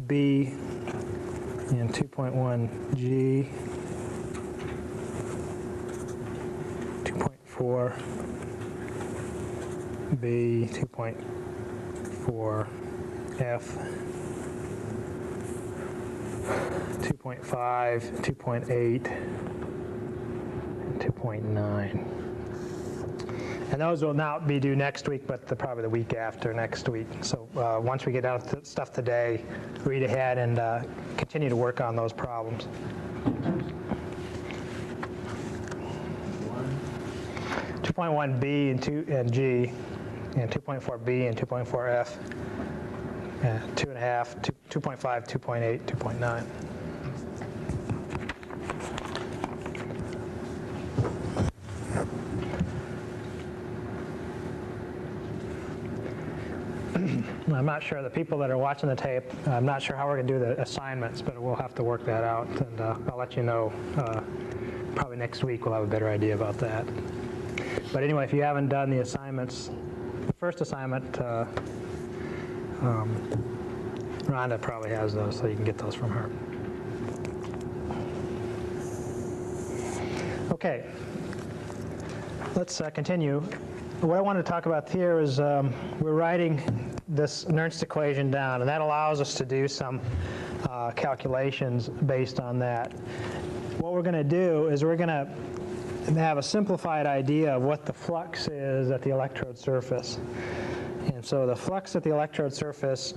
B and 2.1 G, 2.4 B, 2.4 F, 2.5, 2.8, and 2.9. And those will not be due next week, but probably the week after next week. So once we get out the stuff today, read ahead and continue to work on those problems. 2.1 B and G, and 2.4 B and 2.4 F, 2.5, 2.5, 2.8, 2.9. I'm not sure, the people that are watching the tape, I'm not sure how we're going to do the assignments, but we'll have to work that out, and I'll let you know. Probably next week we'll have a better idea about that. But anyway, if you haven't done the assignments, the first assignment, Rhonda probably has those, so you can get those from her. Okay, let's continue. What I want to talk about here is we're writing this Nernst equation down, and that allows us to do some calculations based on that. What we're going to do is we're going to have a simplified idea of what the flux is at the electrode surface. And so the flux at the electrode surface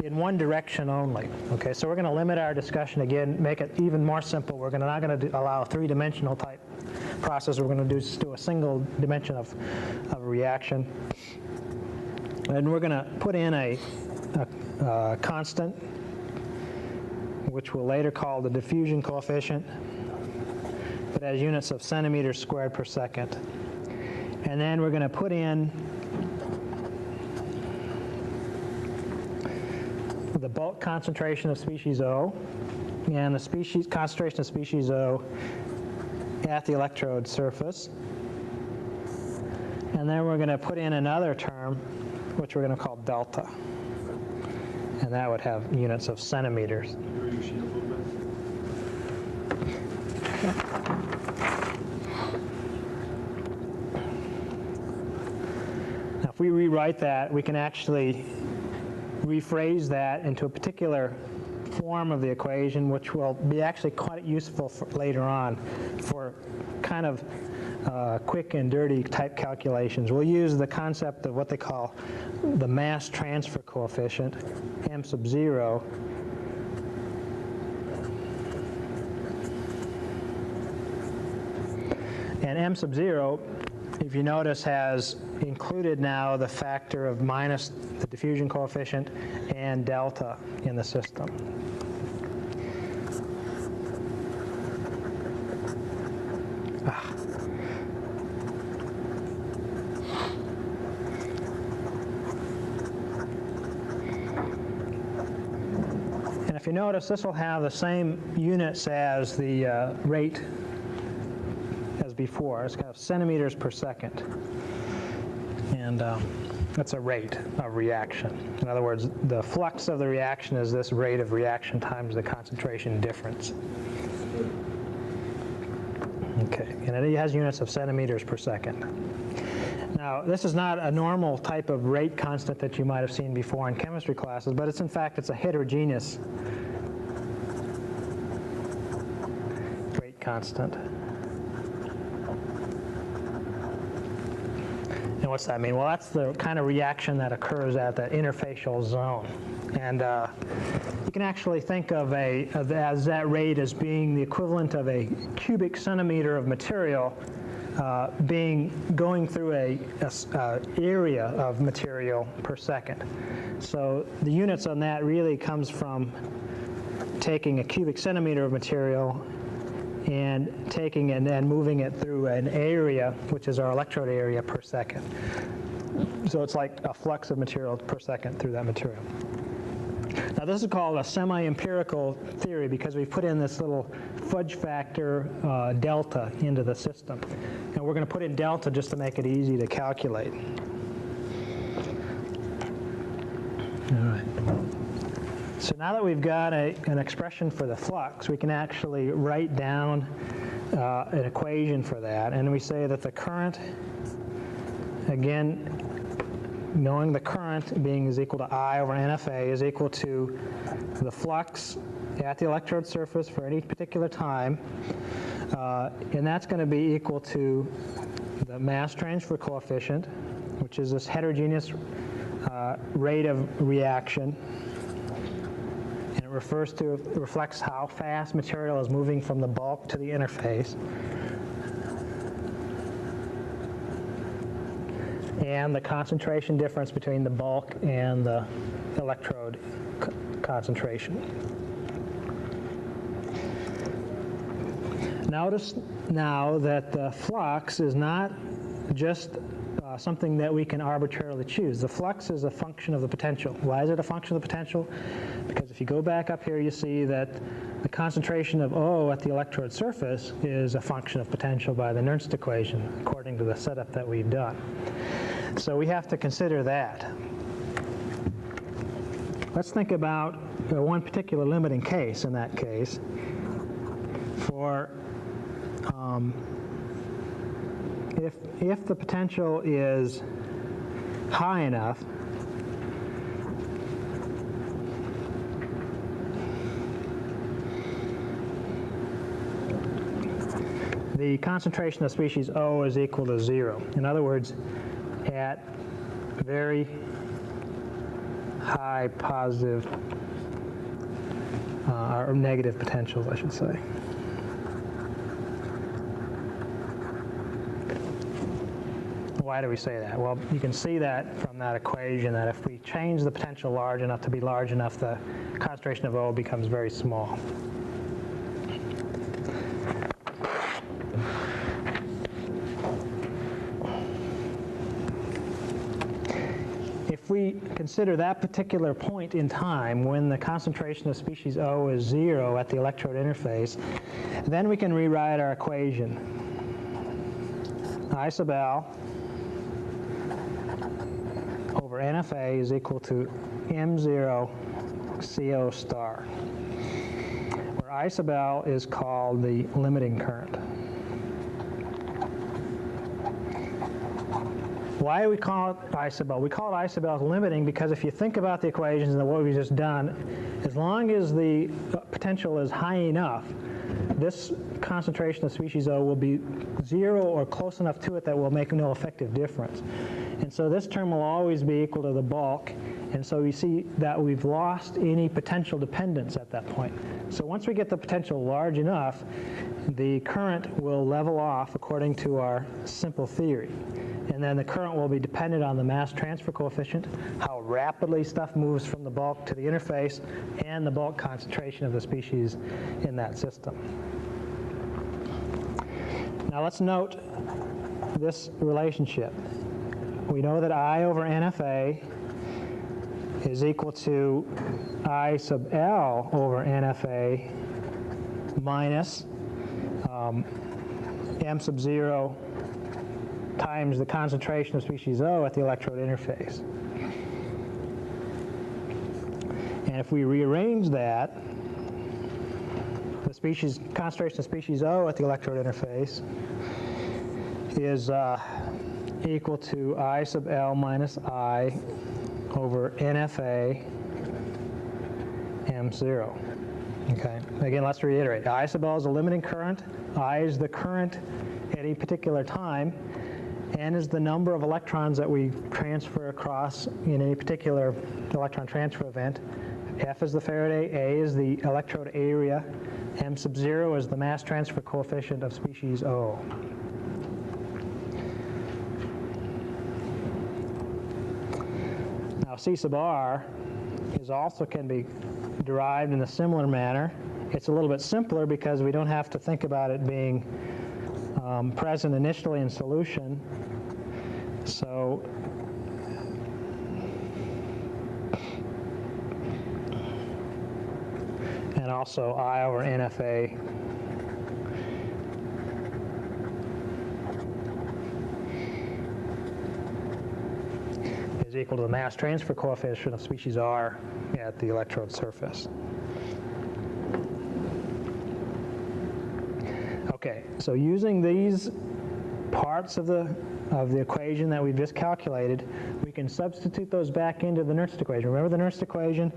in one direction only. Okay, so we're going to limit our discussion again, make it even more simple. We're not going to allow a three-dimensional type process. We're going to just do a single dimension of reaction. And we're going to put in a constant, which we'll later call the diffusion coefficient. It has units of centimeters squared per second. And then we're going to put in the bulk concentration of species O and the concentration of species O at the electrode surface. And then we're going to put in another term, which we're going to call delta. And that would have units of centimeters. Now, if we rewrite that, we can actually rephrase that into a particular form of the equation, which will be actually quite useful for later on for kind of quick and dirty type calculations. We'll use the concept of what they call the mass transfer coefficient, m sub 0. And m sub 0, if you notice, has included now the factor of minus the diffusion coefficient and delta in the system. And if you notice, this will have the same units as the rate as before. It's kind of centimeters per second. And that's a rate of reaction. In other words, the flux of the reaction is this rate of reaction times the concentration difference. Okay, and it has units of centimeters per second. Now, this is not a normal type of rate constant that you might have seen before in chemistry classes, but in fact, it's a heterogeneous rate constant. And what's that mean? Well, that's the kind of reaction that occurs at that interfacial zone. And you can actually think of as that rate as being the equivalent of a cubic centimeter of material going through a area of material per second. So the units on that really comes from taking a cubic centimeter of material and taking it and then moving it through an area, which is our electrode area per second. So it's like a flux of material per second through that material. Now this is called a semi-empirical theory because we put in this little fudge factor delta into the system. And we're going to put in delta just to make it easy to calculate. All right. So now that we've got an expression for the flux, we can actually write down an equation for that, and we say that the current, again, knowing the current being is equal to I over NFA is equal to the flux at the electrode surface for any particular time, and that's going to be equal to the mass transfer coefficient, which is this heterogeneous rate of reaction, and it reflects how fast material is moving from the bulk to the interface, and the concentration difference between the bulk and the electrode concentration. Notice now that the flux is not just something that we can arbitrarily choose. The flux is a function of the potential. Why is it a function of the potential? Because if you go back up here, you see that the concentration of O at the electrode surface is a function of potential by the Nernst equation, according to the setup that we've done. So we have to consider that. Let's think about one particular limiting case in that case. For if the potential is high enough, the concentration of species O is equal to 0. In other words, at very high positive or negative potentials, I should say. Why do we say that? Well, you can see that from that equation that if we change the potential large enough to be large enough, the concentration of O becomes very small. If we consider that particular point in time when the concentration of species O is 0 at the electrode interface, then we can rewrite our equation. I sub L over NFA is equal to M0 CO star, where I sub L is called the limiting current. Why do we call it I sub L? We call it I sub L limiting because if you think about the equations and what we've just done, as long as the potential is high enough, this concentration of species O will be 0 or close enough to it that will make no effective difference. And so this term will always be equal to the bulk, and so we see that we've lost any potential dependence at that point. So once we get the potential large enough, the current will level off according to our simple theory. And then the current will be dependent on the mass transfer coefficient, how rapidly stuff moves from the bulk to the interface, and the bulk concentration of the species in that system. Now let's note this relationship. We know that I over NFA is equal to I sub L over NFA minus M sub 0 times the concentration of species O at the electrode interface. And if we rearrange that, the concentration of species O at the electrode interface is equal to I sub L minus I over NFA M0. Okay. Again, let's reiterate. I sub L is a limiting current. I is the current at any particular time. N is the number of electrons that we transfer across in any particular electron transfer event. F is the Faraday, A is the electrode area, M sub 0 is the mass transfer coefficient of species O. Now C sub R also can be derived in a similar manner. It's a little bit simpler because we don't have to think about it being present initially in solution. So and also I over NFA is equal to the mass transfer coefficient of species R at the electrode surface. Okay, so using these parts of the equation that we've just calculated, we can substitute those back into the Nernst equation. Remember the Nernst equation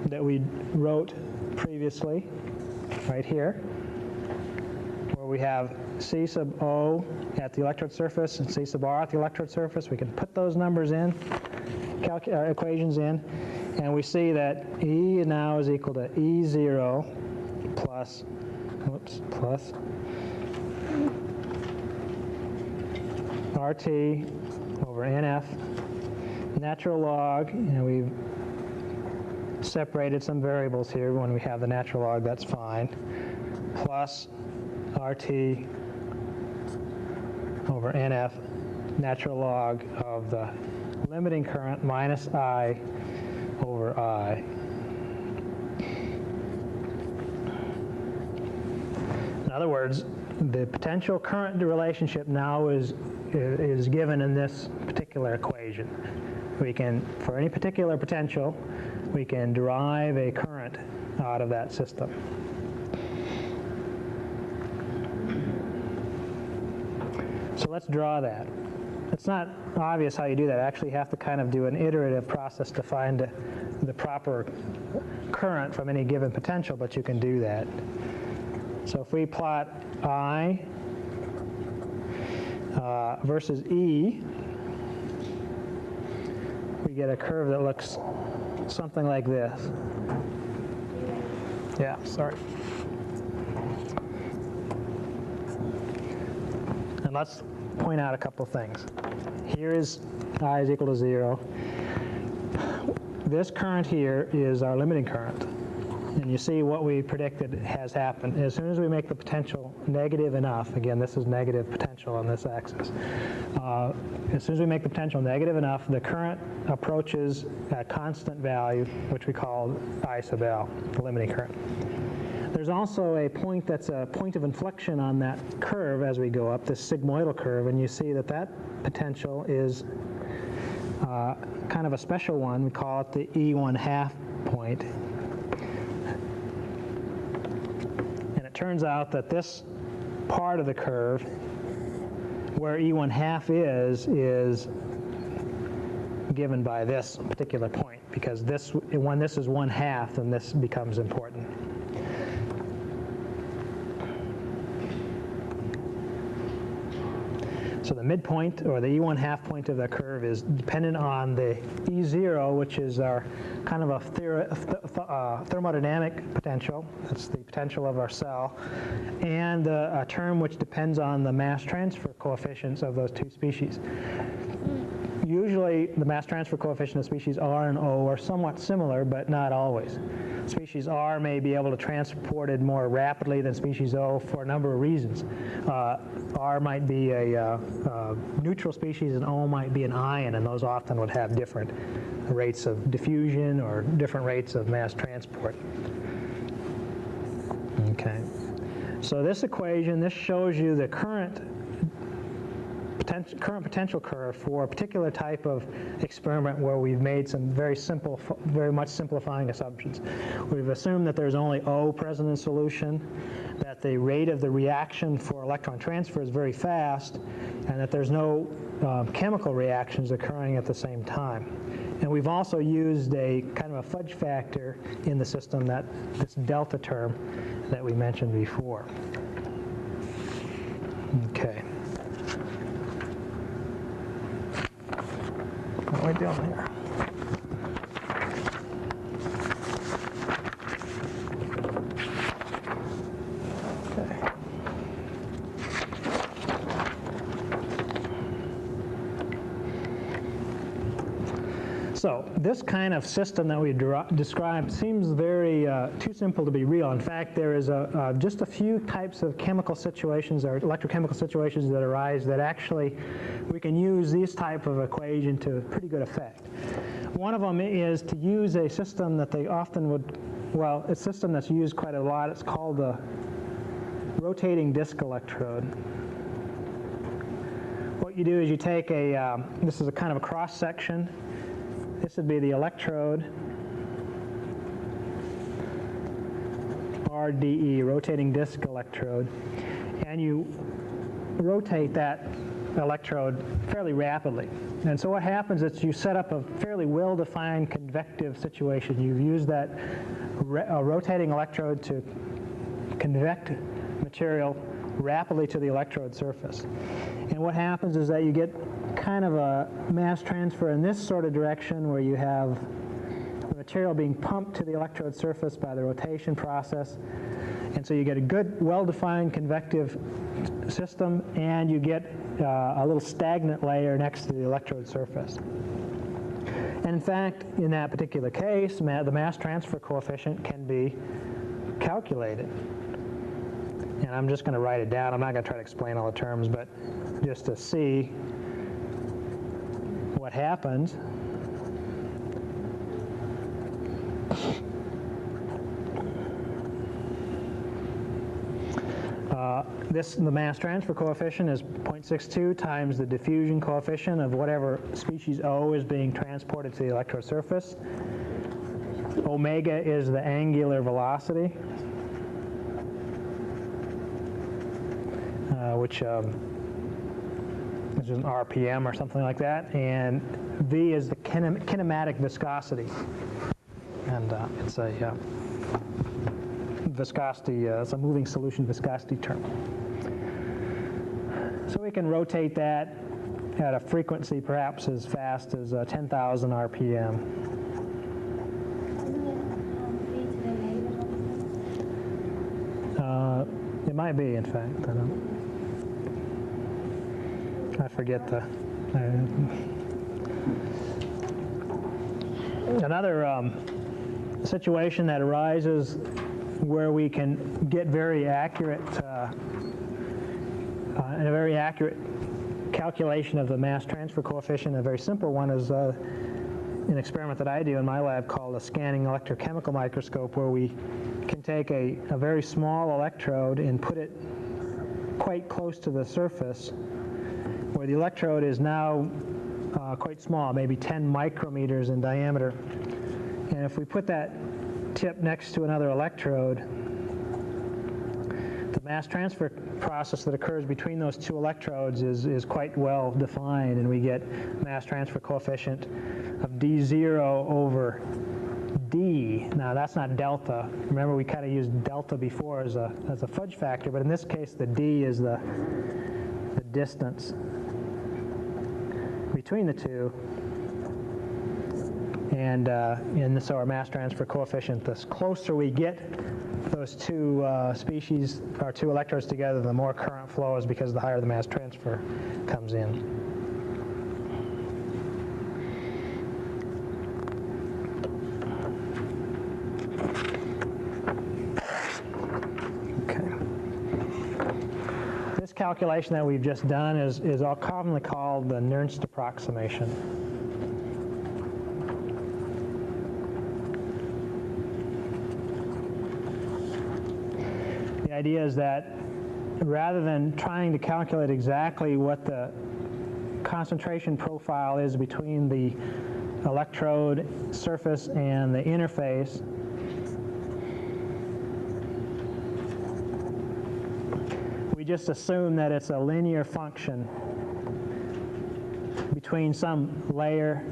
that we wrote previously, right here, where we have C sub O at the electrode surface and C sub R at the electrode surface. We can put those numbers in, equations in, and we see that E now is equal to E0 plus RT over NF, natural log, and we've separated some variables here. When we have the natural log, that's fine, plus RT over NF, natural log of the limiting current minus I over I. In other words, the potential current relationship now is given in this particular equation. We can, for any particular potential, we can derive a current out of that system. So let's draw that. It's not obvious how you do that. Actually, you have to kind of do an iterative process to find the proper current from any given potential, but you can do that. So if we plot I versus E, we get a curve that looks something like this. Yeah, sorry. And let's point out a couple things. Here is I is equal to 0. This current here is our limiting current. And you see what we predicted has happened. As soon as we make the potential negative enough, again, this is negative potential on this axis. As soon as we make the potential negative enough, the current approaches a constant value, which we call I sub L, the limiting current. There's also a point that's a point of inflection on that curve as we go up, this sigmoidal curve, and you see that that potential is kind of a special one. We call it the E1/2 point. Turns out that this part of the curve, where E1/2 is given by this particular point, because this, when this is 1/2, then this becomes important. So the midpoint, or the E1/2 point of the curve, is dependent on the E0, which is our kind of a thermodynamic potential. That's the potential of our cell, and a term which depends on the mass transfer coefficients of those two species. Usually, the mass transfer coefficient of species R and O are somewhat similar, but not always. Species R may be able to transport it more rapidly than species O for a number of reasons. R might be a neutral species and O might be an ion, and those often would have different rates of diffusion or different rates of mass transport. Okay. So this equation, this shows you the current potential curve for a particular type of experiment where we've made some very much simplifying assumptions. We've assumed that there's only O present in solution, that the rate of the reaction for electron transfer is very fast, and that there's no chemical reactions occurring at the same time. And we've also used a kind of a fudge factor in the system, that this delta term that we mentioned before. Okay. What are we doing here? Okay. So this kind of system that we described seems very too simple to be real. In fact, there is just a few types of chemical situations or electrochemical situations that arise that actually we can use this type of equation to pretty good effect. One of them is to use a system that they often would, well, a system that's used quite a lot. It's called the rotating disk electrode. what you do is you take a, this is a kind of a cross section. This would be the electrode, RDE, rotating disc electrode, and you rotate that electrode fairly rapidly. And so what happens is you set up a fairly well-defined convective situation. You've used that rotating electrode to convect material rapidly to the electrode surface. And what happens is that you get kind of a mass transfer in this sort of direction where you have the material being pumped to the electrode surface by the rotation process. And so you get a good, well-defined convective system, and you get a little stagnant layer next to the electrode surface. And in fact, in that particular case, the mass transfer coefficient can be calculated. And I'm just going to write it down. I'm not going to try to explain all the terms, but just to see what happens. The mass transfer coefficient is 0.62 times the diffusion coefficient of whatever species O is being transported to the electrode surface. Omega is the angular velocity, which is an RPM or something like that, and V is the kinematic viscosity, and it's a viscosity, it's a moving solution viscosity term. So we can rotate that at a frequency perhaps as fast as 10,000 RPM. It might be, in fact. I forget the... Another situation that arises where we can get very accurate, and a very accurate calculation of the mass transfer coefficient. A very simple one is an experiment that I do in my lab called a scanning electrochemical microscope, where we can take a very small electrode and put it quite close to the surface, where the electrode is now quite small, maybe 10 micrometers in diameter. And if we put that tip next to another electrode, the mass transfer process that occurs between those two electrodes is quite well defined, and we get mass transfer coefficient of d0 over d. Now that's not delta. Remember, we kind of used delta before as a fudge factor, but in this case the d is the distance between the two. And so our mass transfer coefficient, the closer we get those two species, or two electrodes together, the more current flows, because the higher the mass transfer comes in. Okay. This calculation that we've just done is all commonly called the Nernst approximation. The idea is that rather than trying to calculate exactly what the concentration profile is between the electrode surface and the interface, we just assume that it's a linear function between some layer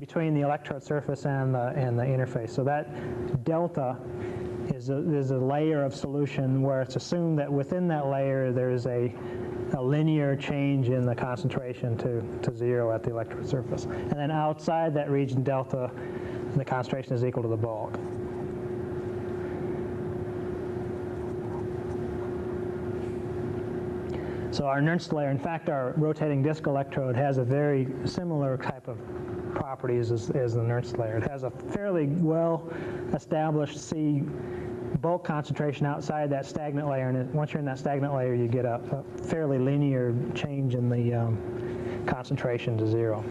between the electrode surface and the interface. So that delta is a layer of solution where it's assumed that within that layer there's a linear change in the concentration to 0 at the electrode surface. And then outside that region delta, the concentration is equal to the bulk. So our Nernst layer, in fact, our rotating disc electrode has a very similar type of properties as the Nernst layer. It has a fairly well-established C bulk concentration outside that stagnant layer, and once you're in that stagnant layer, you get a fairly linear change in the concentration to 0.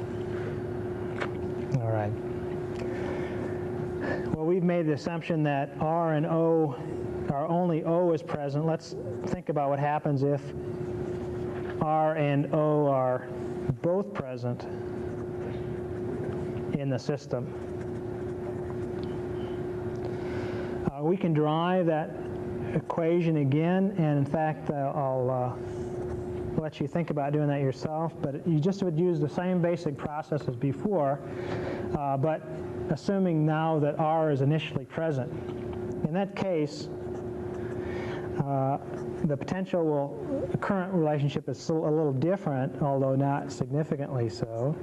All right. Well, we've made the assumption that R and O, only O is present. Let's think about what happens if R and O are both present in the system. We can derive that equation again, and in fact, I'll let you think about doing that yourself, but you just would use the same basic process as before, but assuming now that R is initially present. In that case, the current relationship is still a little different, although not significantly so.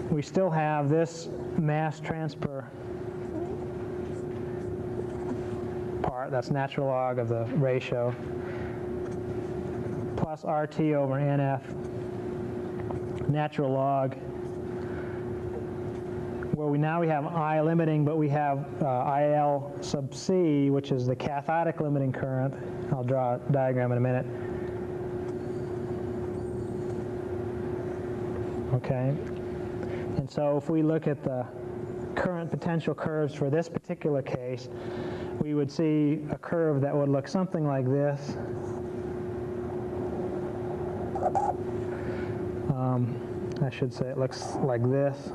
We still have this mass transfer part, that's natural log of the ratio, plus RT over NF, natural log, where we have I limiting, but we have IL sub C, which is the cathodic limiting current. I'll draw a diagram in a minute. Okay, and so if we look at the current potential curves for this particular case, we would see a curve that would look something like this. I should say it looks like this,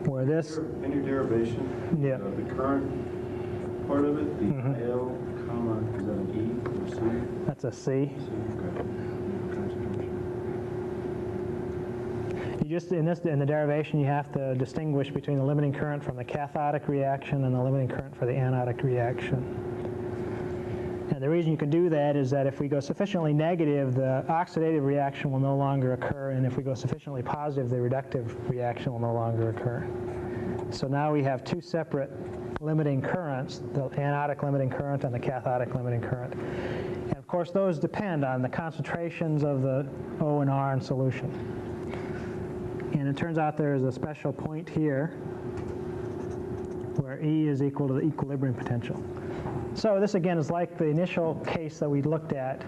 where this... In your derivation, yeah. The current part of it, the IL, comma, is that an E or C? That's a C. Okay. You just, in the derivation, you have to distinguish between the limiting current from the cathodic reaction and the limiting current for the anodic reaction. And the reason you can do that is that if we go sufficiently negative, the oxidative reaction will no longer occur, and if we go sufficiently positive, the reductive reaction will no longer occur. So now we have two separate limiting currents, the anodic limiting current and the cathodic limiting current. And of course, those depend on the concentrations of the O and R in solution. And it turns out there is a special point here where E is equal to the equilibrium potential. So this again is like the initial case that we looked at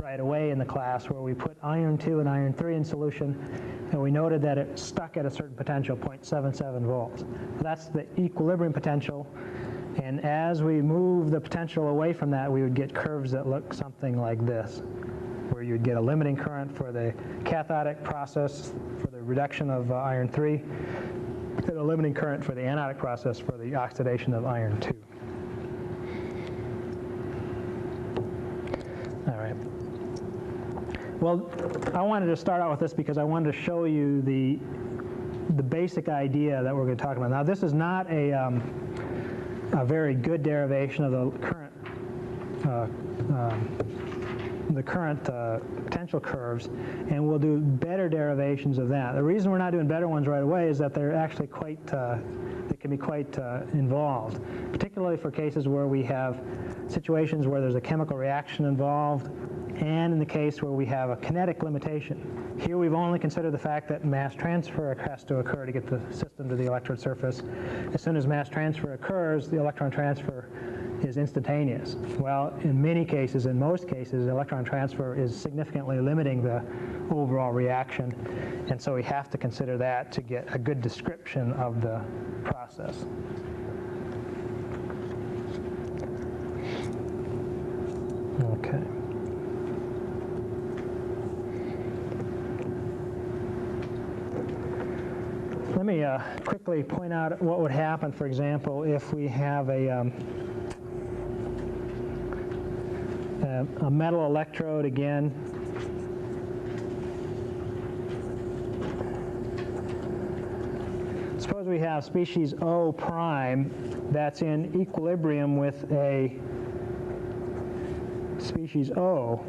right away in the class, where we put iron 2 and iron 3 in solution, and we noted that it stuck at a certain potential, 0.77 volts. That's the equilibrium potential, and as we move the potential away from that, we would get curves that look something like this, where you'd get a limiting current for the cathodic process for the reduction of iron 3, and a limiting current for the anodic process for the oxidation of iron 2. All right. Well, I wanted to start out with this because I wanted to show you the basic idea that we're going to talk about. Now, this is not a very good derivation of the current potential curves, and we'll do better derivations of that. The reason we're not doing better ones right away is that they're actually quite, they can be quite involved, particularly for cases where we have situations where there's a chemical reaction involved, and in the case where we have a kinetic limitation. Here we've only considered the fact that mass transfer has to occur to get the system to the electrode surface. As soon as mass transfer occurs, the electron transfer is instantaneous. Well, in many cases, in most cases, electron transfer is significantly limiting the overall reaction, and so we have to consider that to get a good description of the process. Okay. Let me quickly point out what would happen, for example, if we have a metal electrode again. Suppose we have species O prime that's in equilibrium with a species O.